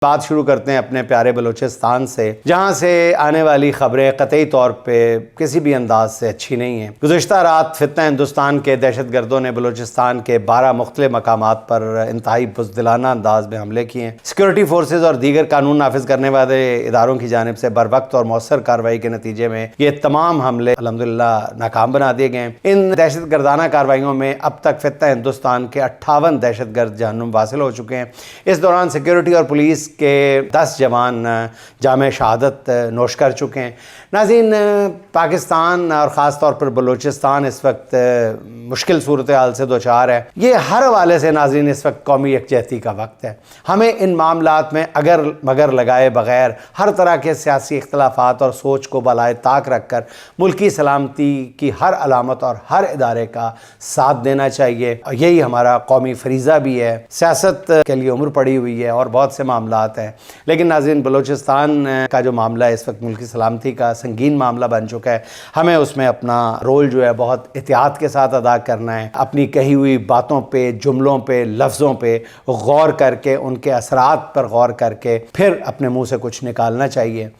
بات شروع کرتے ہیں اپنے پیارے بلوچستان سے، جہاں سے آنے والی خبریں قطعی طور پہ کسی بھی انداز سے اچھی نہیں ہیں۔ گزشتہ رات فتنہ ہندوستان کے دہشت گردوں نے بلوچستان کے 12 مختلف مقامات پر انتہائی بزدلانہ انداز میں حملے کیے ہیں۔ سیکورٹی فورسز اور دیگر قانون نافذ کرنے والے اداروں کی جانب سے بروقت اور مؤثر کارروائی کے نتیجے میں یہ تمام حملے الحمدللہ ناکام بنا دیے گئے ہیں۔ ان دہشت گردانہ کارروائیوں میں اب تک فتنہ ہندوستان کے 58 دہشت گرد جہنم واصل ہو چکے ہیں۔ اس دوران سیکورٹی اور پولیس کے 10 جوان جامِ شہادت نوش کر چکے ہیں۔ ناظرین، پاکستان اور خاص طور پر بلوچستان اس وقت مشکل صورتحال سے دوچار ہے۔ یہ ہر حوالے سے ناظرین اس وقت قومی یکجہتی کا وقت ہے۔ ہمیں ان معاملات میں اگر مگر لگائے بغیر ہر طرح کے سیاسی اختلافات اور سوچ کو بالائے طاق رکھ کر ملکی سلامتی کی ہر علامت اور ہر ادارے کا ساتھ دینا چاہیے۔ یہی ہمارا قومی فریضہ بھی ہے۔ سیاست کے لیے عمر پڑی ہوئی ہے اور بہت سے معاملات ہیں، لیکن ناظرین بلوچستان کا جو معاملہ ہے اس وقت ملکی سلامتی کا سنگین معاملہ بن چکا ہے۔ ہمیں اس میں اپنا رول جو ہے بہت احتیاط کے ساتھ ادا کرنا ہے۔ اپنی کہی ہوئی باتوں پہ، جملوں پہ، لفظوں پہ غور کر کے، ان کے اثرات پر غور کر کے پھر اپنے منہ سے کچھ نکالنا چاہیے۔